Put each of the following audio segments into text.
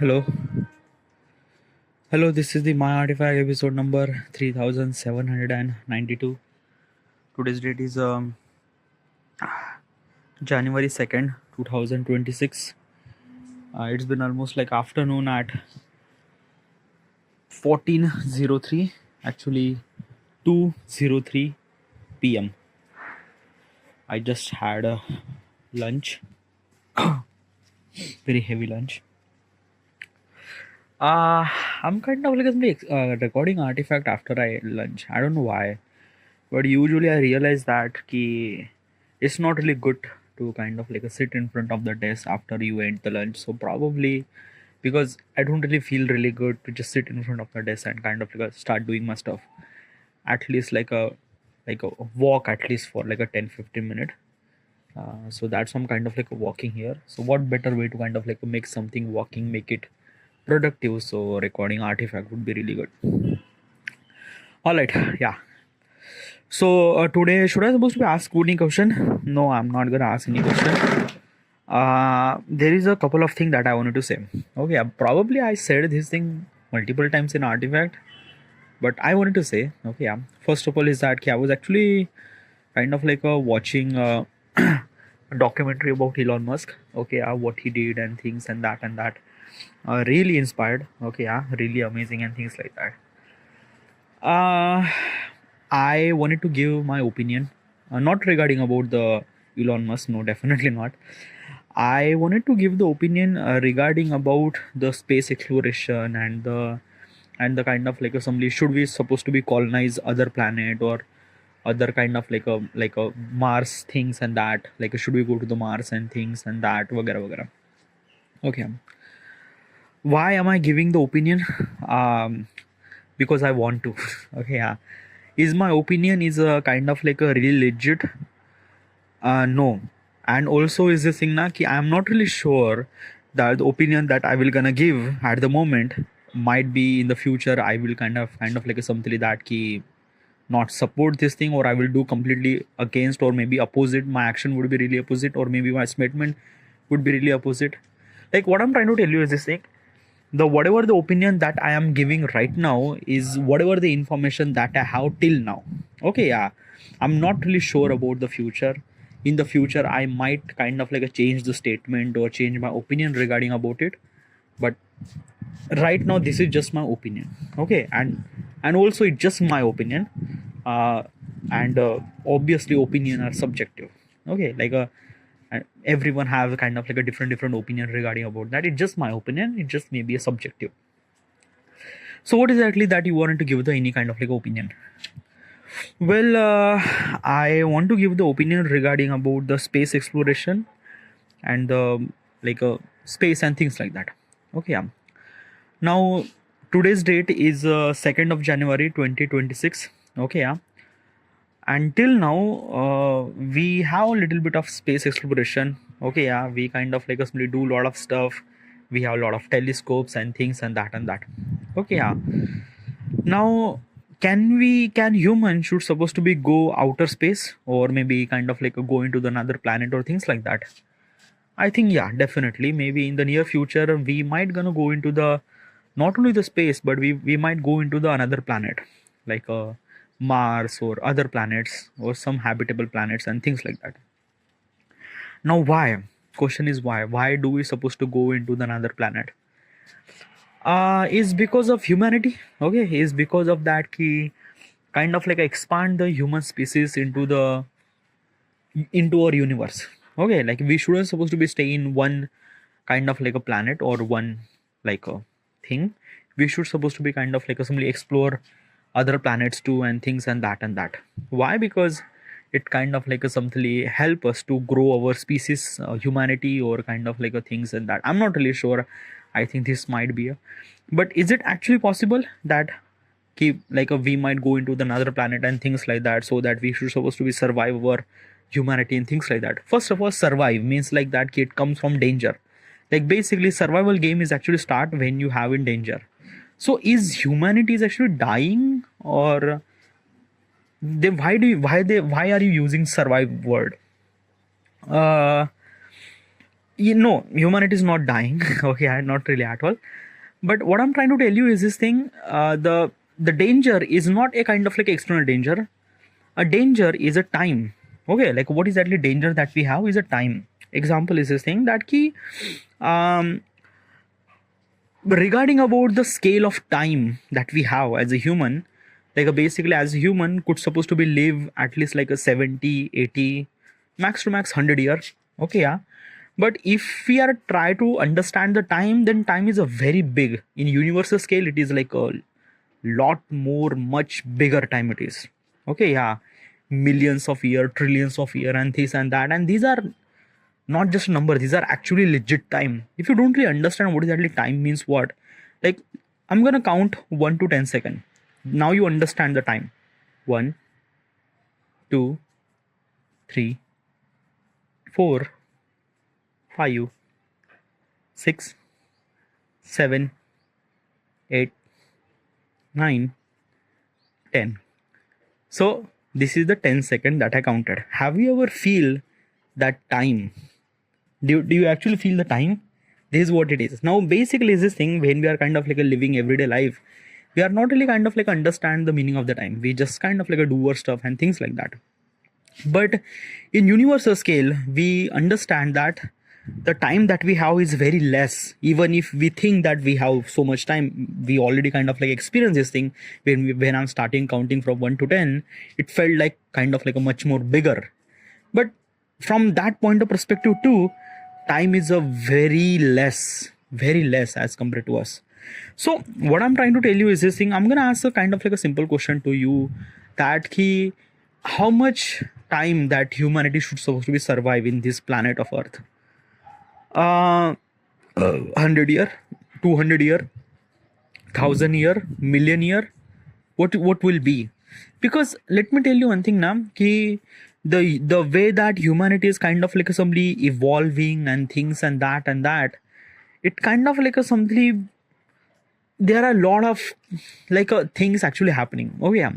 Hello, hello. This is the My Artifact episode number 3792. Today's date is January 2nd, 2026. It's been almost like afternoon at 14:03. Actually, 2:03 p.m. I just had a lunch, very heavy lunch. I'm kind of like recording Artifact after I lunch. I don't know why. But usually I realize that it's not really good to kind of like sit in front of the desk after you end the lunch. So probably because I don't really feel really good to just sit in front of the desk and kind of like start doing my stuff. At least like a walk at least for like a 10-15 minute. So that's some kind of like a walking here. So what better way to kind of like make something walking, make it productive? So recording Artifact would be really good. All right, yeah. So today, should I supposed to be ask any question? No, I'm not gonna ask any question. There is a couple of things that I wanted to say. Okay, probably I said this thing multiple times in Artifact, but I wanted to say, okay, yeah. First of all, is that I was actually kind of like watching a documentary about Elon Musk. Okay, yeah, what he did and things and that and that. Really inspired. Okay, yeah, really amazing and things like that. I wanted to give my opinion, not regarding about the Elon Musk. No, definitely not. I wanted to give the opinion regarding about the space exploration and the kind of like assembly. Should we supposed to be colonize other planet or other kind of like a Mars things and that? Like should we go to the Mars and things and that, vagara vagara. Okay. Why am I giving the opinion? Because I want to. Okay, yeah. Is my opinion is a kind of like a really legit? No. And also is this thing na ki I'm not really sure that the opinion that I will gonna give at the moment might be in the future I will kind of like something like that ki not support this thing, or I will do completely against, or maybe opposite. My action would be really opposite, or maybe my statement would be really opposite. Like what I'm trying to tell you is this thing: the whatever the opinion that I am giving right now is whatever the information that I have till now. Okay, yeah, I'm not really sure about the future. In the future I might kind of like a change the statement or change my opinion regarding about it, but right now this is just my opinion. Okay, and also it's just my opinion. And obviously opinion are subjective. Okay, like a and everyone have kind of like a different opinion regarding about that. It's just my opinion, it just may be a subjective. So what exactly that you wanted to give the any kind of like opinion? Well, I want to give the opinion regarding about the space exploration and the like space and things like that. Okay, yeah. Now today's date is 2nd of January 2026. Okay, yeah. Until now we have a little bit of space exploration. Okay, yeah, we kind of like simply do a lot of stuff. We have a lot of telescopes and things and that. Okay, yeah. Now can human should supposed to be go outer space, or maybe kind of like go into the another planet or things like that? I think yeah, definitely maybe in the near future we might gonna go into the not only the space, but we might go into the another planet, like Mars or other planets or some habitable planets and things like that. Now why? Question is why? Why do we supposed to go into the another planet? Is because of humanity. Okay, is because of that key kind of like expand the human species into our universe. Okay, like we shouldn't supposed to be stay in one kind of like a planet or one like a thing. We should supposed to be kind of like simply explore other planets too and things and that. Why? Because it kind of like a something help us to grow our species, humanity, or kind of like a things and that. I'm not really sure. I think this might be a, but is it actually possible that keep like we might go into the another planet and things like that, so that we should supposed to be survive our humanity and things like that? First of all, survive means like that it comes from danger. Like basically survival game is actually start when you have in danger. So is humanity is actually dying, or they why are you using survive word? uh humanity is not dying. Okay, not really at all. But what I'm trying to tell you is this thing: the danger is not a kind of like external danger. A danger is a time. Okay, like what is actually danger that we have is a time. Example is this thing that key. Regarding about the scale of time that we have as a human, like basically as a human could supposed to be live at least like a 70, 80, max to max 100 years. Okay, yeah. But if we are try to understand the time, then time is a very big in universal scale. It is like a lot more much bigger time it is. Okay, yeah, millions of year, trillions of year, and this and that, and these are not just numbers, these are actually legit time. If you don't really understand what exactly time means, what, like, I'm gonna count 1 to 10 seconds. Now you understand the time. 1, 2, 3, 4, 5, 6, 7, 8, 9, 10. So this is the 10 second that I counted. Have you ever feel that time? Do you actually feel the time? This is what it is. Now basically is this thing, when we are kind of like a living everyday life, we are not really kind of like understand the meaning of the time. We just kind of like a do our stuff and things like that. But in universal scale, we understand that the time that we have is very less. Even if we think that we have so much time, we already kind of like experience this thing. When I'm starting counting from 1 to 10, it felt like kind of like a much more bigger. But from that point of perspective too, time is a very less as compared to us. So what I'm trying to tell you is this thing. I'm gonna ask a kind of like a simple question to you, that key, how much time that humanity should supposed to be survive in this planet of Earth? 100 year, 200 year, 1,000 year, million year? What will be? Because let me tell you one thing now, ki the way that humanity is kind of like a simply evolving and things and that, it kind of like a simply, there are a lot of like things actually happening. Oh yeah.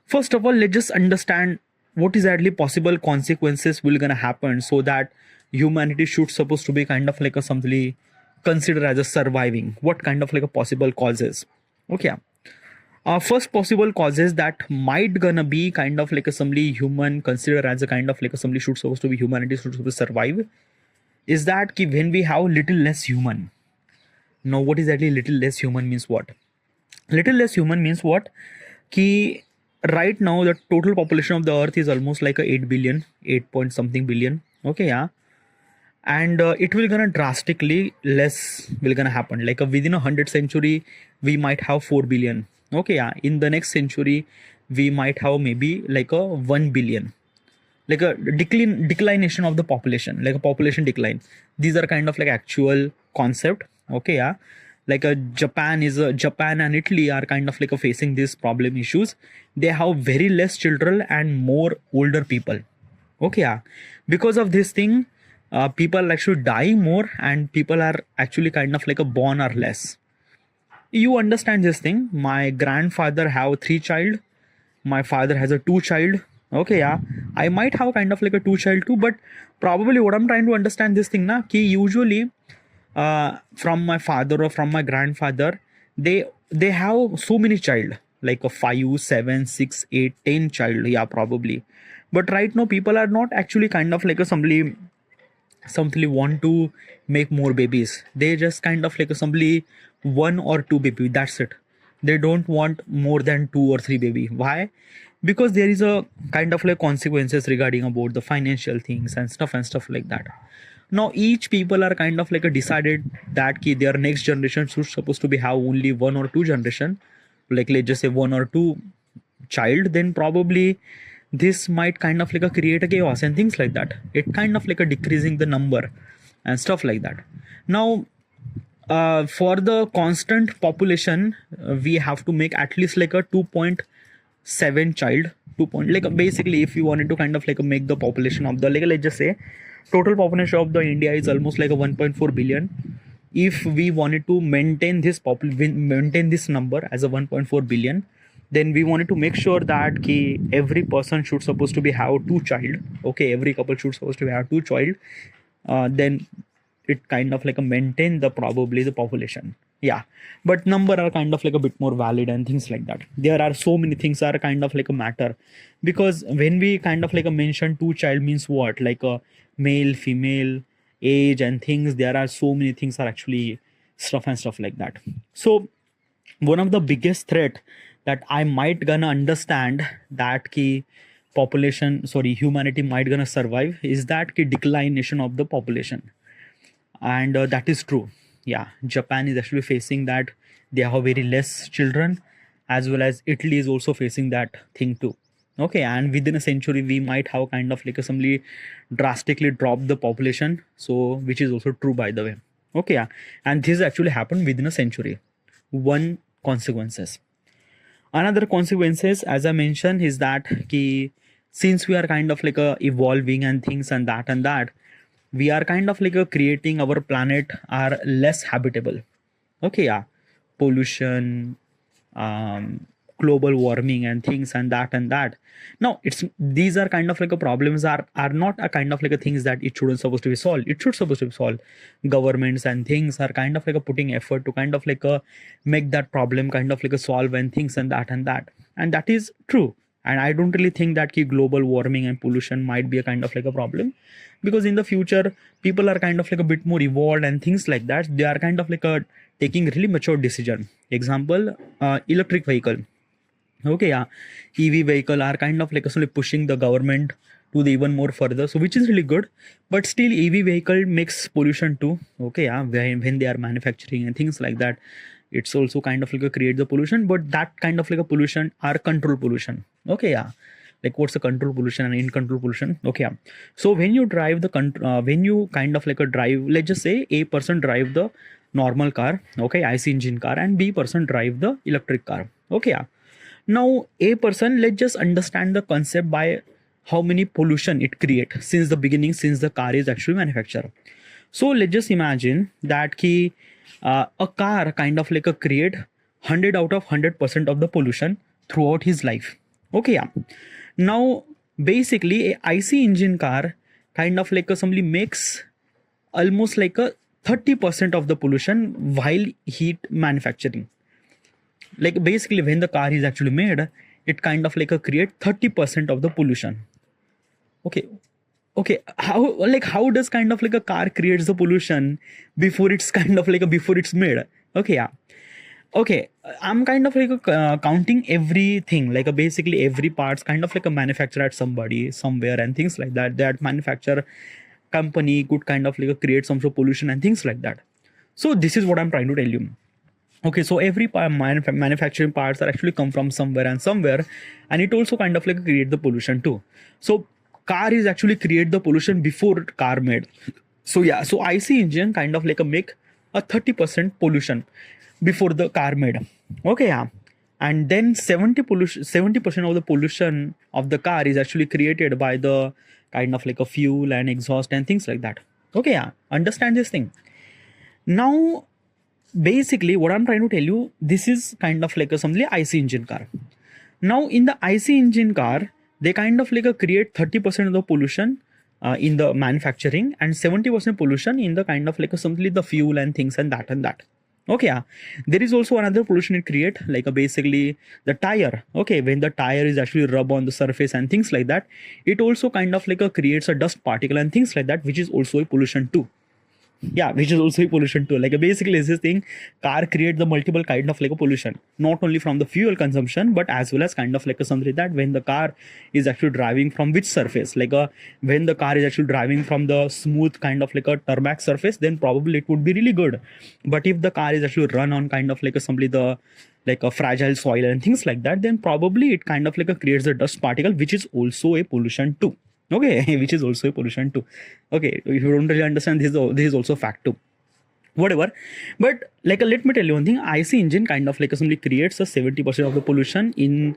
First of all, let's just understand what is actually possible consequences will gonna happen, so that humanity should supposed to be kind of like a simply considered as a surviving. What kind of like a possible causes? Okay. First possible causes that might gonna be kind of like a simply human consider as a kind of like a simply should supposed to be humanity should supposed to survive, is that ki when we have little less human. Now what is actually little less human means what? Little less human means what? Ki right now the total population of the earth is almost like a 8 billion, 8 point something billion. Okay, yeah. And it will gonna drastically less will gonna happen. Like within 100 century, we might have 4 billion. Okay, yeah. In the next century, we might have maybe like a 1 billion. Like a declination of the population, like a population decline. These are kind of like actual concept. Okay, yeah. Like Japan and Italy are kind of like facing these problem issues. They have very less children and more older people. Okay, yeah. Because of this thing, people are actually dying more, and people are actually kind of like born or less. You understand this thing? My grandfather have 3 child. My father has a 2 child. Okay, yeah. I might have kind of like a 2 child too, but probably what I'm trying to understand this thing na, ki usually from my father or from my grandfather, they have so many child, like a 5, 7, 6, 8, 10 child, yeah, probably. But right now people are not actually kind of like a somebody want to make more babies. They just kind of like a somebody 1 or 2 baby, that's it. They don't want more than 2 or 3 baby. Why? Because there is a kind of like consequences regarding about the financial things and stuff like that. Now each people are kind of like a decided that ki their next generation should supposed to be have only 1 or 2 generation, like let's just say 1 or 2 child. Then probably this might kind of like a create a chaos and things like that. It kind of like a decreasing the number and stuff like that. Now for the constant population, we have to make at least like a 2.7 child, 2 point, like basically if you wanted to kind of like make the population of the, like let's just say total population of the India is almost like a 1.4 billion. If we wanted to maintain this maintain this number as a 1.4 billion, then we wanted to make sure that ki every person should supposed to be have 2 child. Okay, every couple should supposed to have 2 child. Then it kind of like a maintain the probably the population. Yeah, but number are kind of like a bit more valid and things like that. There are so many things are kind of like a matter, because when we kind of like a mention two child means what, like a male female age and things, there are so many things are actually stuff and stuff like that. So one of the biggest threat that I might gonna understand that ki humanity might gonna survive is that ki declination of the population. And that is true. Yeah, Japan is actually facing that. They have very less children, as well as Italy is also facing that thing too. Okay, and within a century we might have kind of like a somebody drastically drop the population, so which is also true by the way. Okay, yeah, and this actually happened within a century. One consequences. Another consequences, as I mentioned, is that ki, since we are kind of like a evolving and things and that, we are kind of like a creating our planet are less habitable. Okay, yeah, pollution, global warming and things and that. Now it's these are kind of like a problems are not a kind of like a things that it shouldn't supposed to be solved. It should supposed to be solved. Governments and things are kind of like a putting effort to kind of like a make that problem kind of like a solve and things and that is true. And I don't really think that ki global warming and pollution might be a kind of like a problem, because in the future people are kind of like a bit more evolved and things like that. They are kind of like a taking really mature decision. Example, electric vehicle. Okay, yeah, EV vehicle are kind of like actually pushing the government to the even more further, so which is really good. But still EV vehicle makes pollution too. Okay, yeah, when they are manufacturing and things like that, it's also kind of like a create the pollution, but that kind of like a pollution are control pollution. Okay, yeah, like what's the control pollution and in control pollution. Okay, yeah. So when you drive the when you kind of like a drive, let's just say a person drive the normal car, okay, IC engine car, and B person drive the electric car. Okay, yeah. Now a person, let's just understand the concept by how many pollution it create since the beginning, since the car is actually manufactured. So let's just imagine that ki a car kind of like a create 100 out of 100% of the pollution throughout his life. Okay, yeah. Now basically a IC engine car kind of like a somebody makes almost like a 30% of the pollution while heat manufacturing. Like basically when the car is actually made, it kind of like a create 30% of the pollution. Okay, how does kind of like a car creates the pollution before it's kind of like a before it's made. Okay, yeah. Okay, I'm kind of like counting everything, like basically every parts kind of like a manufacturer at somebody somewhere and things like that. That manufacturer company could kind of like create some sort of pollution and things like that. So this is what I'm trying to tell you. Okay, so every manufacturing parts are actually come from somewhere, and it also kind of like create the pollution too. So car is actually create the pollution before car made. So yeah, so IC engine kind of like a make a 30% pollution before the car made. Okay, yeah, and then 70% of the pollution of the car is actually created by the kind of like a fuel and exhaust and things like that. Okay, yeah, understand this thing. Now basically what I'm trying to tell you, this is kind of like a something IC engine car. Now in the IC engine car, they kind of like create 30% of the pollution in the manufacturing, and 70% pollution in the kind of like something the fuel and things and that. Okay, yeah. There is also another pollution it create, like basically the tire. Okay, when the tire is actually rub on the surface and things like that, it also kind of like creates a dust particle and things like that, which is also a pollution too. Yeah, which is also a pollution too. Like basically is this thing, car create the multiple kind of like a pollution, not only from the fuel consumption, but as well as kind of like something that when the car is actually driving from which surface, like when the car is actually driving from the smooth kind of like a tarmac surface, then probably it would be really good. But if the car is actually run on kind of like simply the like a fragile soil and things like that, then probably it kind of like creates a dust particle, which is also a pollution too. Okay, which is also a pollution too. Okay, if you don't really understand this is also a fact too. Whatever, but like let me tell you one thing. IC engine kind of like simply creates a 70% of the pollution in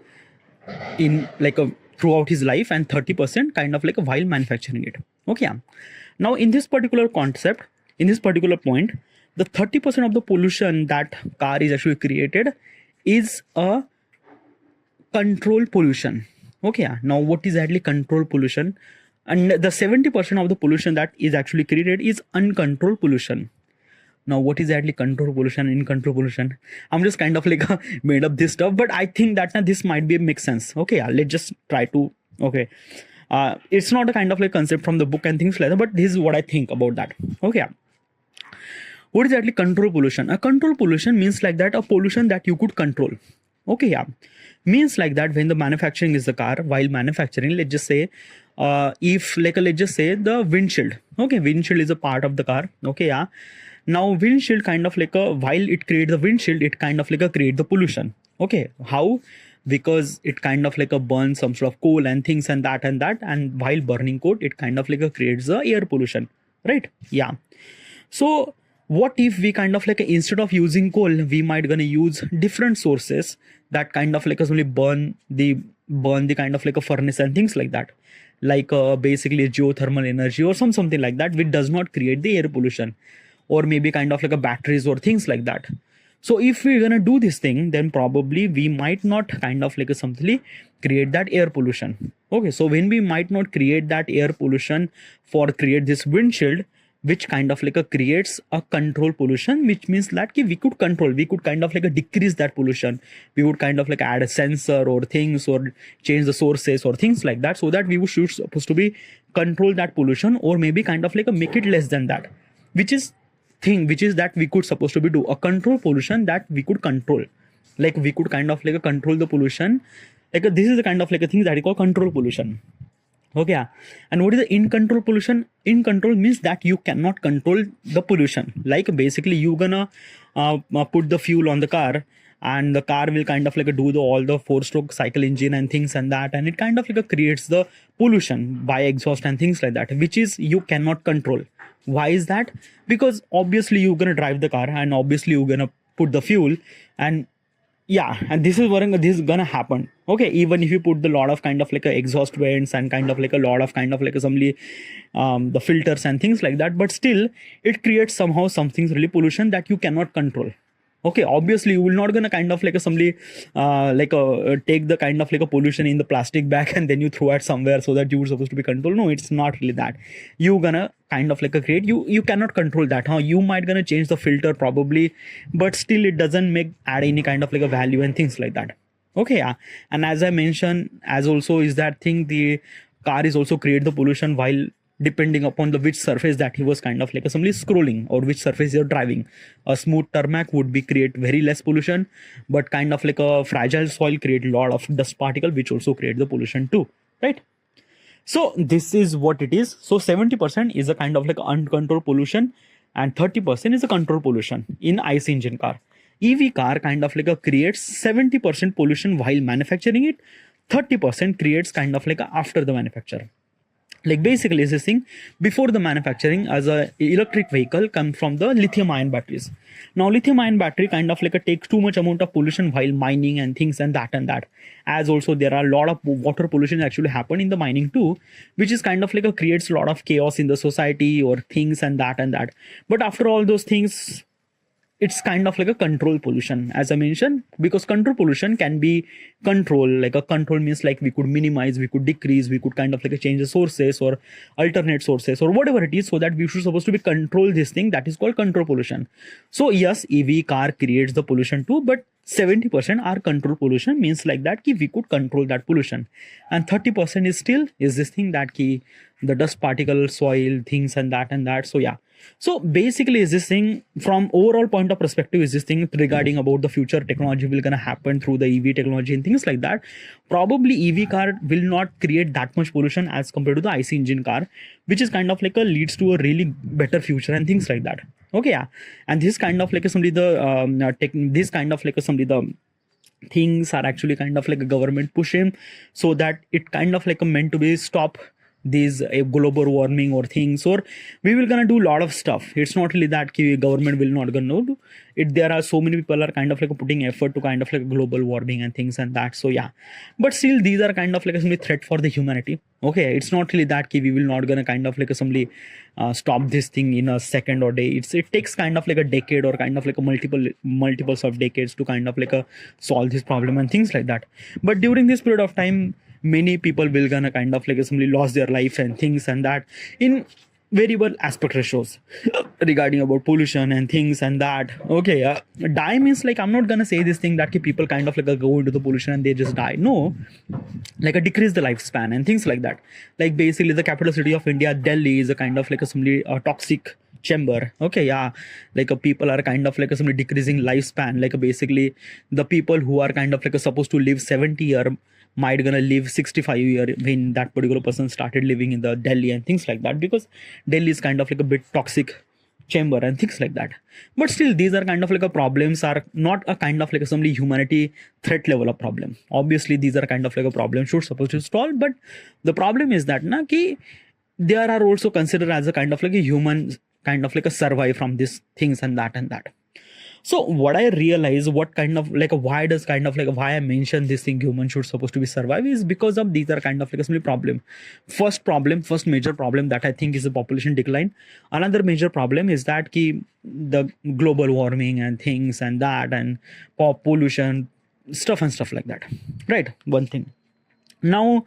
like a throughout his life, and 30% kind of like a while manufacturing it. Okay, yeah. Now in this particular concept, in this particular point, the 30% of the pollution that car is actually created is a control pollution. Okay, yeah. Now what is actually control pollution? And the 70% of the pollution that is actually created is uncontrolled pollution. Now, what is actually control pollution and uncontrolled pollution? I'm just kind of like made up this stuff, but I think that this might be make sense. Okay, yeah, let's just try to. Okay, it's not a kind of like concept from the book and things like that, but this is what I think about that. Okay, yeah. What is actually control pollution? A control pollution means like that a pollution that you could control. Okay, yeah, means like that when the manufacturing is the car, while manufacturing, let's just say, if like let's just say the windshield. Okay, windshield is a part of the car. Okay, yeah. Now windshield kind of like while it creates the windshield, it kind of like create the pollution. Okay, how? Because it kind of like burns some sort of coal and things and that, and while burning coal, it kind of like creates the air pollution, right? Yeah. So what if we kind of like instead of using coal, we might gonna use different sources that kind of like only burn the kind of like a furnace and things like that, like basically geothermal energy or something like that, which does not create the air pollution, or maybe kind of like a batteries or things like that. So if we're gonna do this thing, then probably we might not kind of like simply create that air pollution. Okay, so when we might not create that air pollution for create this windshield, which kind of like creates a control pollution, which means that we could control, we could kind of like decrease that pollution. We would kind of like add a sensor or things, or change the sources or things like that, so that we should supposed to be control that pollution, or maybe kind of like make it less than that, which is that we could supposed to be do a control pollution that we could control. Like we could kind of like control the pollution. Like this is the kind of like a thing that we call control pollution. Okay, yeah. And what is the in control pollution? In control means that you cannot control the pollution. Like basically you gonna put the fuel on the car, and the car will kind of like do all the 4-stroke cycle engine and things and that, and it kind of like creates the pollution by exhaust and things like that, which is you cannot control. Why is that? Because obviously you're gonna drive the car, and obviously you're gonna put the fuel, and yeah, and this is gonna happen. Okay, even if you put the lot of kind of like a exhaust vents and kind of like a lot of kind of like assembly, the filters and things like that, but still it creates somehow something really pollution that you cannot control. Okay, obviously you will not gonna kind of like assembly take the kind of like a pollution in the plastic bag and then you throw it somewhere so that you were supposed to be controlled. No, it's not really that. You gonna kind of like create, you cannot control that. You might gonna change the filter probably, but still it doesn't add any kind of like a value and things like that. Okay, yeah. And as I mentioned, as also is that thing, the car is also create the pollution while depending upon the which surface that he was kind of like simply scrolling, or which surface you're driving. A smooth tarmac would be create very less pollution, but kind of like a fragile soil create a lot of dust particle, which also create the pollution too, right? So this is what it is. So 70% is a kind of like uncontrolled pollution, and 30% is a controlled pollution in IC engine car. EV car kind of like creates 70% pollution while manufacturing it, 30% creates kind of like after the manufacture. Like basically is this thing, before the manufacturing, as a electric vehicle come from the lithium ion batteries. Now lithium ion battery kind of like takes too much amount of pollution while mining and things and that, as also there are a lot of water pollution actually happen in the mining too, which is kind of like creates a lot of chaos in the society or things and that. But after all those things, it's kind of like a control pollution, as I mentioned, because control pollution can be control. Like a control means like we could minimize, we could decrease, we could kind of like change the sources or alternate sources or whatever it is, so that we should supposed to be control this thing that is called control pollution. So yes, EV car creates the pollution too, but 70% are control pollution, means like that we could control that pollution, and 30% is still is this thing that the dust particle, soil, things and that. So yeah. So basically is this thing from overall point of perspective, is this thing regarding about the future technology will gonna happen through the EV technology and things like that. Probably EV car will not create that much pollution as compared to the IC engine car, which is kind of like leads to a really better future and things like that. Okay, yeah. And this kind of like somebody this kind of like somebody the things are actually kind of like a government pushing, so that it kind of like meant to be stop these global warming or things, or we will gonna do a lot of stuff. It's not really that government will not gonna do it. There are so many people are kind of like putting effort to kind of like global warming and things and that. So yeah, but still these are kind of like a threat for the humanity. Okay, it's not really that we will not gonna kind of like assembly stop this thing in a second or day. It takes kind of like a decade or kind of like a multiples of decades to kind of like solve this problem and things like that. But during this period of time, many people will gonna kind of like simply lost their life and things and that in variable aspect ratios regarding about pollution and things and that. Okay, die means like I'm not gonna say this thing that people kind of like go into the pollution and they just die. No, like a decrease the lifespan and things like that. Like basically the capital city of India, Delhi, is a kind of like a simply toxic chamber. Okay, yeah, like people are kind of like simply decreasing lifespan. Like basically the people who are kind of like supposed to live 70 year might gonna live 65 year when that particular person started living in the Delhi and things like that, because Delhi is kind of like a bit toxic chamber and things like that. But still these are kind of like a problems are not a kind of like a simply humanity threat level of problem. Obviously these are kind of like a problem should supposed to solve, but the problem is that na ki there are also considered as a kind of like a human kind of like a survive from these things and that and that. So what I realize, what kind of like why does kind of like why I mentioned this thing human should supposed to be survive is because of these are kind of like a simply problem. First major problem that I think is the population decline. Another major problem is that the global warming and things and that and pop pollution stuff and stuff like that. Right, one thing. Now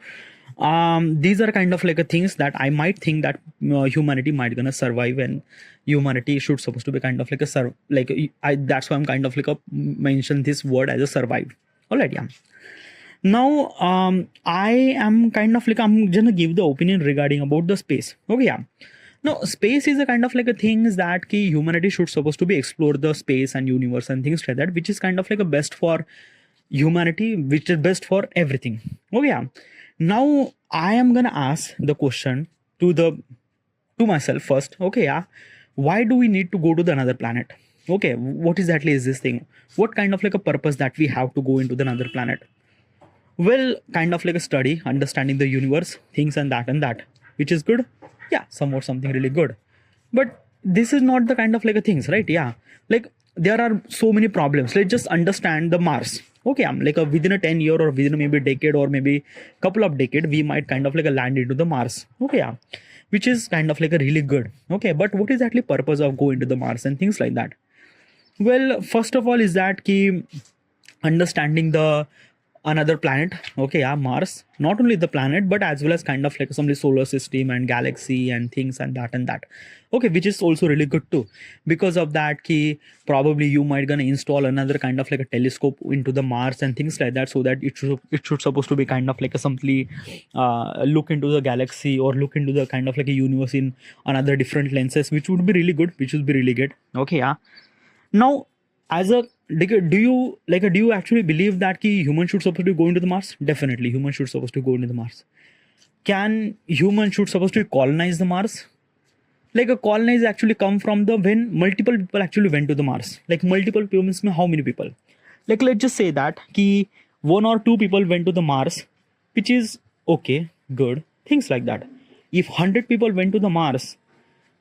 these are kind of like a things that I might think that humanity might gonna survive, and humanity should supposed to be kind of like that's why I'm kind of like mention this word as a survive. All right, yeah. Now I am kind of like I'm gonna give the opinion regarding about the space. Okay, yeah. Now space is a kind of like a things that humanity should supposed to be explore the space and universe and things like that, which is kind of like a best for humanity, which is best for everything. Okay, yeah. Now I am gonna ask the question to myself first. Okay, yeah, why do we need to go to the another planet? Okay, what exactly is this thing? What kind of like a purpose that we have to go into the another planet? Well, kind of like a study, understanding the universe, things and that, which is good. Yeah, somewhat something really good. But this is not the kind of like a things, right? Yeah, like there are so many problems. Let's just understand the Mars. Okay, I'm like within a 10 year or within maybe a decade or maybe couple of decade, we might kind of like land into the Mars. Okay, yeah, which is kind of like a really good. Okay, but what is actually purpose of going to the Mars and things like that? Well, first of all is that understanding the another planet. Okay, yeah, Mars, not only the planet but as well as kind of like some solar system and galaxy and things and that. Okay, which is also really good too. Because of that probably you might gonna install another kind of like a telescope into the Mars and things like that, so that it should supposed to be kind of like a simply look into the galaxy or look into the kind of like a universe in another different lenses, which would be really good, Okay, yeah. Now as a do you actually believe that human should supposed to go into the Mars? Definitely human should supposed to go into the Mars. Can human should supposed to colonize the Mars? Like a colonize actually come from the when multiple people actually went to the Mars. Like multiple people means how many people? Like let's just say that one or two people went to the Mars, which is okay, good, things like that. If 100 people went to the Mars,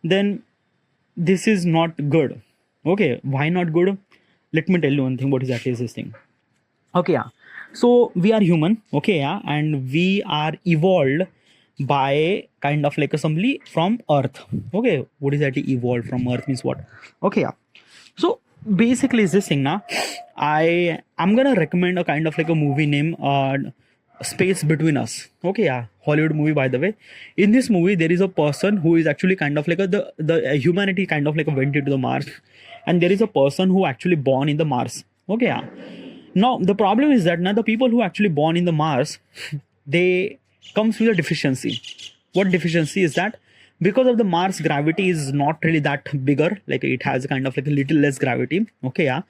then this is not good. Okay, why not good? Let me tell you one thing, what exactly is this thing. Okay, yeah. So we are human, okay, yeah, and we are evolved by kind of like assembly from Earth. Okay, what is that evolved from Earth means what? Okay, yeah. So basically is this thing now. I'm gonna recommend a kind of like a movie name Space Between Us. Okay, yeah, Hollywood movie by the way. In this movie there is a person who is actually kind of like the humanity kind of like went into the Mars, and there is a person who actually born in the Mars. Okay, yeah. Now the problem is that now the people who actually born in the Mars, they comes with a deficiency. What deficiency is that? Because of the Mars gravity is not really that bigger, like it has a kind of like a little less gravity. Okay, yeah.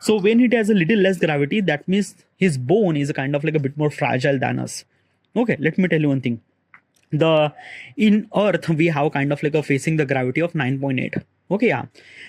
So when it has a little less gravity, that means his bone is a kind of like a bit more fragile than us. Okay, let me tell you one thing. In Earth we have kind of like a facing the gravity of 9.8. Okay, yeah,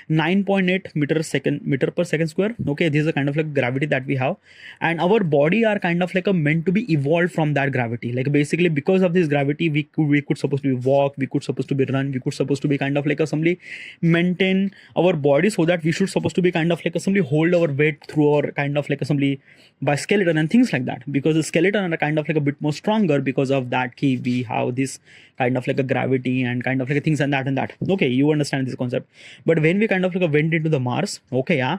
9.8 meter per second square. Okay, this is a kind of like gravity that we have, and our body are kind of like a meant to be evolved from that gravity. Like basically because of this gravity we could supposed to be walk, we could supposed to be run, we could supposed to be kind of like assembly maintain our body, so that we should supposed to be kind of like assembly hold our weight through our kind of like assembly by skeleton and things like that, because the skeleton are kind of like a bit more stronger. Because of that we have this kind of like a gravity and kind of like a things and that. Okay, you understand this concept. But when we kind of like went into the Mars, okay, yeah,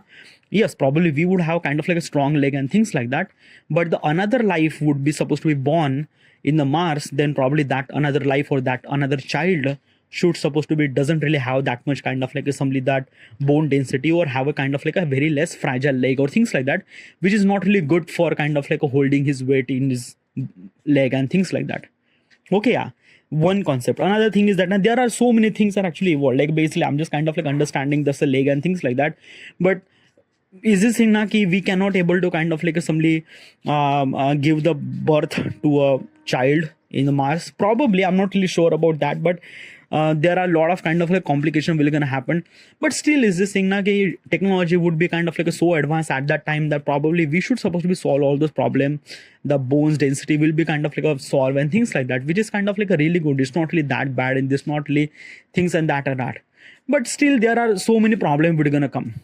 yes, probably we would have kind of like a strong leg and things like that, but the another life would be supposed to be born in the Mars, then probably that another life or that another child should supposed to be doesn't really have that much kind of like assembly, that bone density, or have a kind of like a very less fragile leg or things like that, which is not really good for kind of like a holding his weight in his leg and things like that. Okay, yeah, one concept. Another thing is that now there are so many things that actually evolved. Like basically, I'm just kind of like understanding this leg and things like that. But is this thing na ki we cannot able to kind of like assembly give the birth to a child in the Mars? Probably, I'm not really sure about that, but there are a lot of kind of like complication will gonna happen. But still, is this thing na ki technology would be kind of like so advanced at that time that probably we should supposed to be solve all those problem. The bones density will be kind of like a solve and things like that, which is kind of like a really good. It's not really that bad, and this not really things and that. But still, there are so many problems which are gonna come.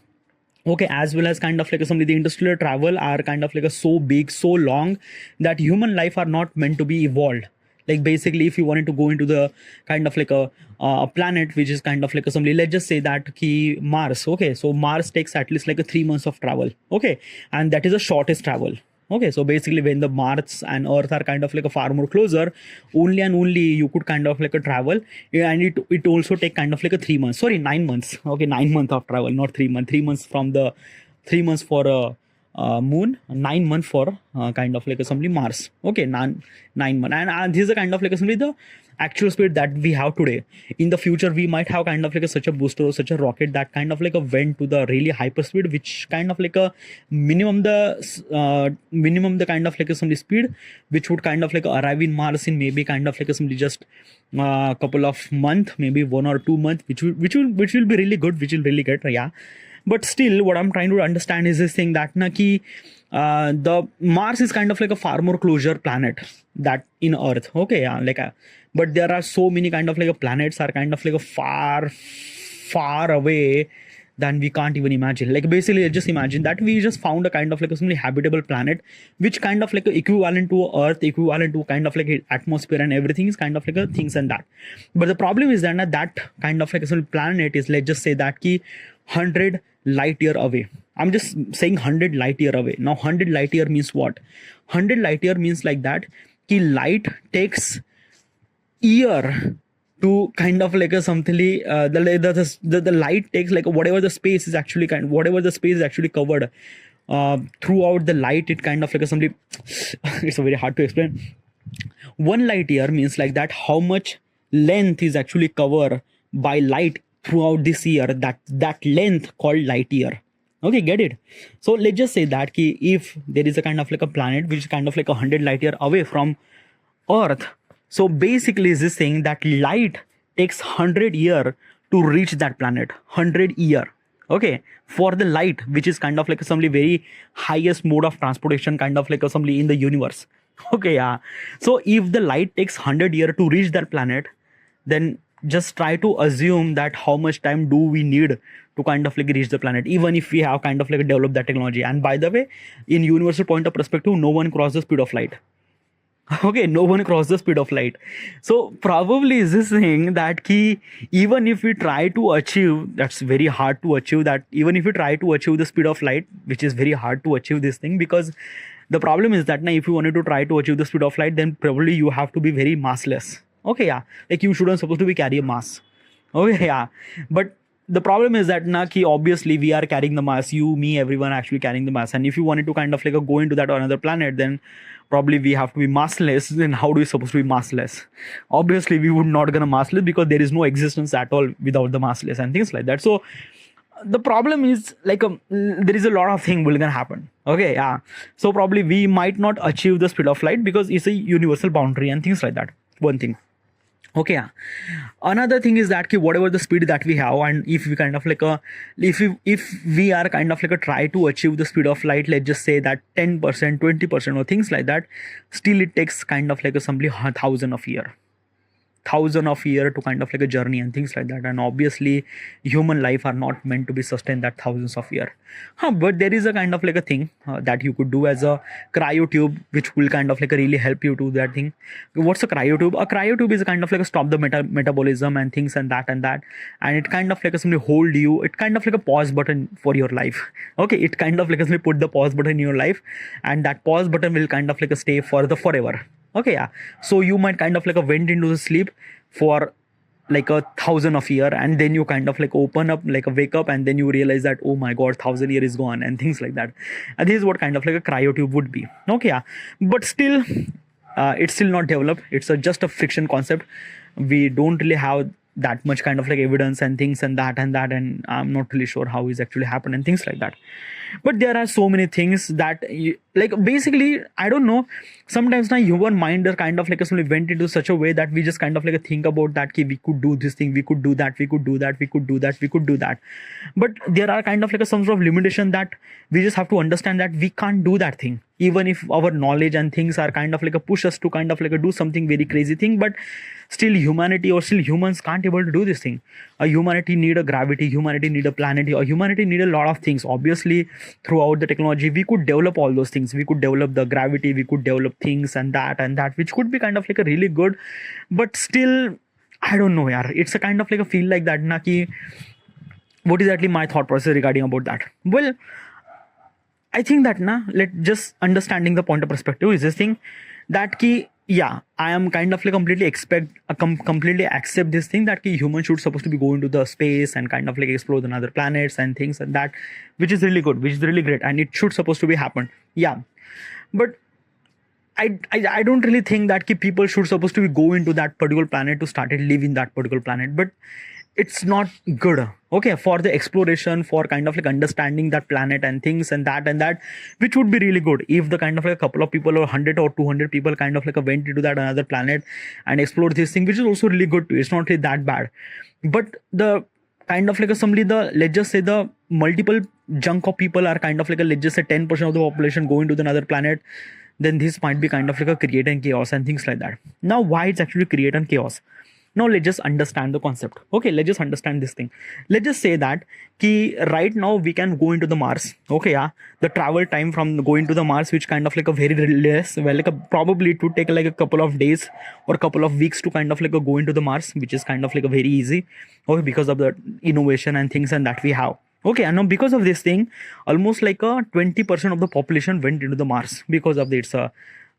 Okay, as well as kind of like some of the interstellar travel are kind of like a so big, so long, that human life are not meant to be evolved. Like basically, if you wanted to go into the kind of like a planet which is kind of like a somebody, let's just say that ki Mars. Okay, so Mars takes at least like a 3 months of travel. Okay, and that is the shortest travel. Okay, so basically when the Mars and Earth are kind of like a far more closer, only and only you could kind of like a travel, and it also take kind of like a 3 months. Sorry, 9 months. Okay, 9 months of travel, not 3 months. 3 months from the 3 months for a moon, 9 months for kind of like assembly Mars. Okay, 9 months, and this is a kind of like assembly the actual speed that we have today. In the future, we might have kind of like such a booster or such a rocket that kind of like a went to the really hyper speed, which kind of like a minimum the kind of like assembly speed, which would kind of like arrive in Mars in maybe kind of like assembly just couple of months, maybe 1 or 2 months, which will be really good, which will really get, yeah. But still, what I'm trying to understand is this thing that na ki the Mars is kind of like a far more closer planet that in Earth. Okay, yeah, like but there are so many kind of like a planets are kind of like a far away than we can't even imagine. Like basically, just imagine that we just found a kind of like a simply habitable planet, which kind of like equivalent to Earth, equivalent to kind of like atmosphere and everything is kind of like a things and that. But the problem is that that kind of like a planet is, let's just say that ki 100 light year away. I'm just saying 100 light year away. Now 100 light year means what? 100 light year means like that ki light takes year to kind of like a something the light takes like whatever the space is actually covered throughout the light, it kind of like a something it's very hard to explain. 1 light year means like that how much length is actually covered by light throughout this year, that length called light year. Okay, get it? So let's just say that ki if there is a kind of like a planet which is kind of like 100 light year away from Earth, so basically is this thing that light takes 100 year to reach that planet. 100 year. Okay, for the light, which is kind of like some very highest mode of transportation, kind of like assembly in the universe. Okay, yeah. So if the light takes 100 year to reach that planet, then just try to assume that how much time do we need to kind of like reach the planet, even if we have kind of like developed that technology. And by the way, in universal point of perspective, no one crosses the speed of light. Okay, no one crosses the speed of light. So probably is this thing that key, even if we try to achieve, that's very hard to achieve that, even if we try to achieve the speed of light, which is very hard to achieve this thing, because the problem is that now if you wanted to try to achieve the speed of light, then probably you have to be very massless. Okay, yeah, like you shouldn't supposed to be carry a mass. Okay, yeah, but the problem is that na ki obviously we are carrying the mass, you, me, everyone actually carrying the mass, and if you wanted to kind of like go into that or another planet, then probably we have to be massless. Then how do we supposed to be massless? Obviously we would not gonna massless, because there is no existence at all without the massless and things like that. So the problem is like there is a lot of things will gonna happen. Okay, yeah, so probably we might not achieve the speed of light because it's a universal boundary and things like that. One thing. Okay, yeah. Another thing is that whatever the speed that we have, and if we kind of like if we are kind of like try to achieve the speed of light, let's just say that 10%, 20% or things like that, still it takes kind of like simply 1,000 of year to kind of like a journey and things like that. And obviously human life are not meant to be sustained that thousands of year. But there is a kind of like a thing that you could do as a cryotube, which will kind of like really help you to that thing. What's a cryotube? A cryotube is a kind of like a stop the metabolism and things and that, and it kind of like a simply hold you. It kind of like a pause button for your life. Okay, it kind of like a simply put the pause button in your life, and that pause button will kind of like a stay for the forever. Okay, yeah. So you might kind of like went into the sleep for like 1,000 of year, and then you kind of like open up, like wake up, and then you realize that, oh my god, 1,000 year is gone, and things like that. And this is what kind of like a cryotube would be. Okay, yeah. But still, it's still not developed. It's just a fiction concept. We don't really have that much kind of like evidence and things and that and that, and I'm not really sure how it's actually happened and things like that. But there are so many things that like basically I don't know, sometimes now human mind are kind of like suddenly went into such a way that we just kind of like think about that we could do this thing, we could do that, we could do that, we could do that, we could do that. But there are kind of like some sort of limitation that we just have to understand that we can't do that thing, even if our knowledge and things are kind of like a push us to kind of like a do something very crazy thing. But still humanity or still humans can't able to do this thing. Humanity need a gravity, humanity need a planet, or humanity need a lot of things. Obviously throughout the technology we could develop all those things, we could develop the gravity, we could develop things and that which could be kind of like a really good. But still I don't know, yaar, it's a kind of like a feel like that na ki, what is actually my thought process regarding about that. Well, I think that na, let just understanding the point of perspective is this thing that ki, yeah, I am kind of like completely completely accept this thing that ki humans should supposed to be going to the space and kind of like explore the other planets and things and that, which is really good, which is really great, and it should supposed to be happen. Yeah, but I don't really think that ki people should supposed to be go into that particular planet to start it live in that particular planet. But it's not good, okay, for the exploration, for kind of like understanding that planet and things and that, which would be really good if the kind of like a couple of people or 100 or 200 people kind of like went into that another planet and explored this thing, which is also really good too. It's not really that bad. But the kind of like somebody, the let's just say the multiple chunk of people are kind of like let's just say 10% of the population going to the another planet, then this might be kind of like a create and chaos and things like that. Now why it's actually create and chaos? Now let's just understand the concept. Okay, let's just understand this thing. Let's just say that ki right now we can go into the Mars. Okay, yeah, the travel time from going to the Mars, which kind of like a very less, well, like probably it would take like a couple of days or a couple of weeks to kind of like go into the Mars, which is kind of like a very easy, okay, because of the innovation and things and that we have. Okay, and now because of this thing, almost like a 20% of the population went into the Mars because of it's a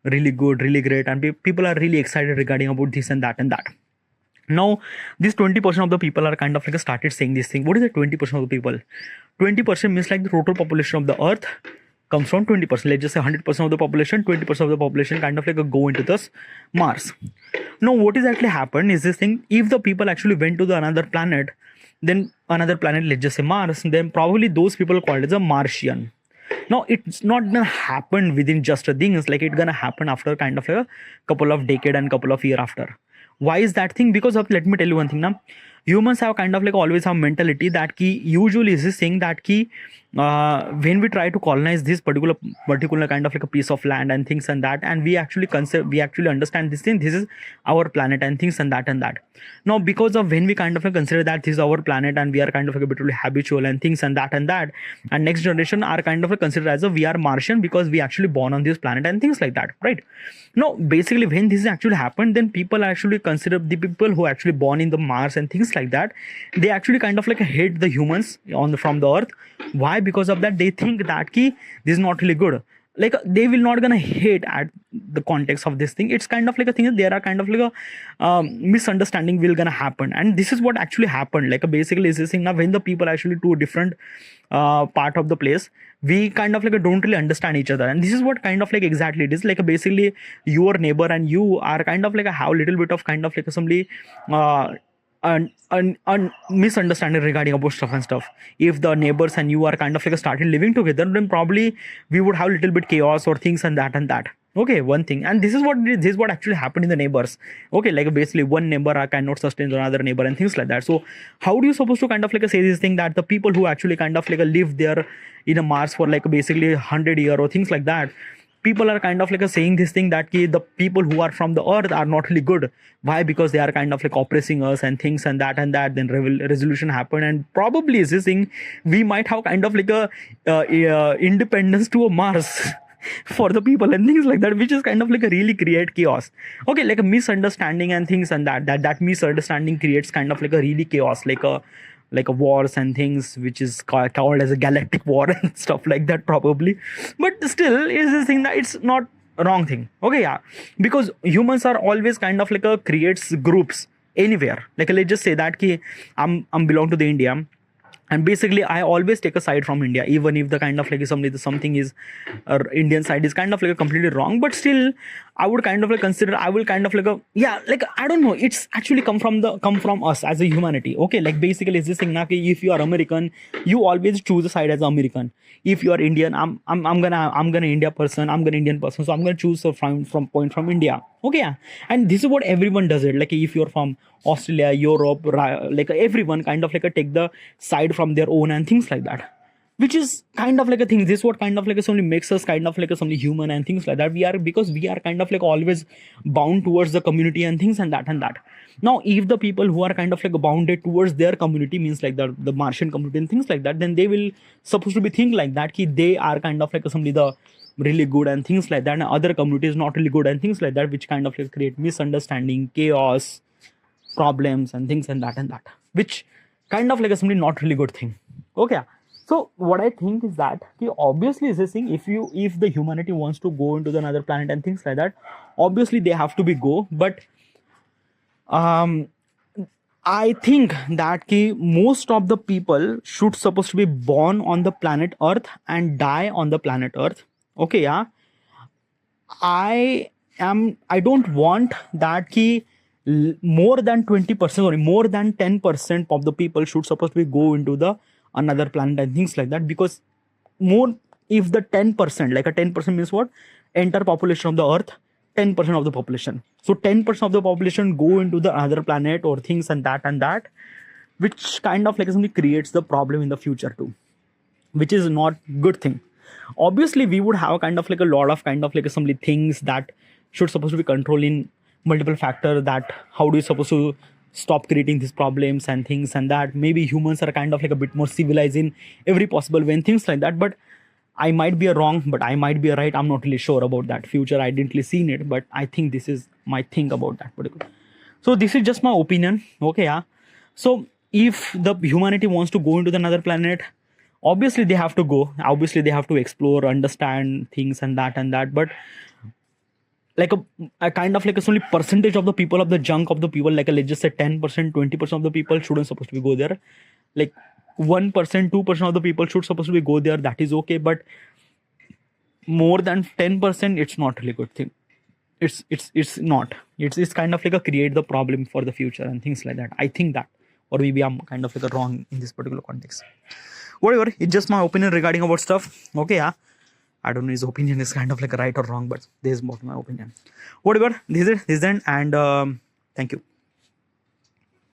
really good, really great, and people are really excited regarding about this and that and that. Now this 20% of the people are kind of like started saying this thing. What is the 20% of the people? 20% means like the total population of the earth comes from 20%. Let's just say 100% of the population, 20% of the population kind of like go into this Mars. Now what is actually happened is this thing, if the people actually went to the another planet, then another planet, let's just say Mars, then probably those people called as a Martian. Now it's not gonna happen within just a thing. It's like it's gonna happen after kind of a couple of decade and couple of year after. Why is that thing? Because of, let me tell you one thing now, humans have kind of like always have mentality that ki usually is this thing that ki when we try to colonize this particular kind of like a piece of land and things and that, and we actually understand this thing, this is our planet and things and that. Now because of when we kind of like consider that this is our planet and we are kind of like a bit really habitual and things and that, and next generation are kind of like considered as a we are Martian because we actually born on this planet and things like that, right? Now basically when this actually happened, then people actually consider the people who actually born in the Mars and things like that, they actually kind of like hate the humans from the earth. Why? Because of that they think that ki this is not really good. Like they will not gonna hate at the context of this thing. It's kind of like a thing that there are kind of like a misunderstanding will gonna happen, and this is what actually happened. Like basically is this thing now, when the people actually to a different part of the place, we kind of like don't really understand each other, and this is what kind of like exactly it is. Like basically your neighbor and you are kind of like have a little bit of kind of like somebody and misunderstanding regarding about stuff and stuff. If the neighbors and you are kind of like started living together, then probably we would have a little bit chaos or things and that. Okay, one thing, and this is what actually happened in the neighbors. Okay, like basically one neighbor cannot sustain another neighbor and things like that. So how do you supposed to kind of like say this thing that the people who actually kind of like live there in a Mars for like basically 100 year or things like that, people are kind of like saying this thing that the people who are from the earth are not really good. Why? Because they are kind of like oppressing us and things and that. Then resolution happened, and probably is this thing we might have kind of like a independence to a Mars for the people and things like that, which is kind of like a really create chaos. Okay, like a misunderstanding and things and that misunderstanding creates kind of like a really chaos, like a wars and things, which is called as a galactic war and stuff like that probably. But still is this thing that it's not wrong thing. Okay, yeah, because humans are always kind of like a creates groups anywhere. Like let's just say that ki I'm belong to the India, and basically I always take a side from India, even if the kind of like something is Indian side is kind of like a completely wrong, but still I would kind of like consider, I will kind of like a, yeah, like I don't know, it's actually come from us as a humanity. Okay, like basically it's this thing na ki if you are American, you always choose a side as American. If you are Indian, I'm gonna India person, I'm gonna Indian person, so I'm gonna choose a from point from India. Okay, yeah. And this is what everyone does it. Like if you're from Australia, Europe, like everyone kind of like a take the side from their own and things like that, which is kind of like a thing. This is what kind of like something makes us kind of like a something human and things like that. We are, because we are kind of like always bound towards the community and things and that and that. Now if the people who are kind of like bounded towards their community, means like the Martian community and things like that, then they will supposed to be think like that ki they are kind of like somebody the really good and things like that, and other communities not really good and things like that, which kind of like create misunderstanding, chaos, problems and things and that, which kind of like a something not really good thing. Okay, so what I think is that obviously is this thing, if the humanity wants to go into another planet and things like that, obviously they have to be go, but um I think that most of the people should supposed to be born on the planet Earth and die on the planet Earth. Okay, yeah. I don't want that more than 20% or more than 10% of the people should supposed to be go into the another planet and things like that, because more, if the 10%, like a 10% means what, entire population of the Earth, 10% of the population, so 10% of the population go into the other planet or things and that, which kind of like something creates the problem in the future too, which is not good thing. Obviously we would have kind of like a lot of kind of like some things that should supposed to be controlling multiple factor, that how do you supposed to stop creating these problems and things and that. Maybe humans are kind of like a bit more civilized in every possible way and things like that, but I might be wrong, but I might be right. I'm not really sure about that future. I didn't really seen it, but I think this is my thing about that particular. So this is just my opinion. Okay, yeah. So if the humanity wants to go into another planet, obviously they have to go. Obviously they have to explore, understand things and that. But like a kind of like a only percentage of the people, of the chunk of the people, like let's just say 10%, 20% of the people shouldn't supposed to be go there. Like 1%, 2% of the people should supposed to be go there. That is okay, but more than 10%, it's not really good thing. It's not. It's kind of like a create the problem for the future and things like that. I think that, or maybe I'm kind of like a wrong in this particular context. Whatever, it's just my opinion regarding about stuff. Okay, yeah. I don't know his opinion is kind of like right or wrong, but this is more my opinion. Whatever, this is then, and thank you.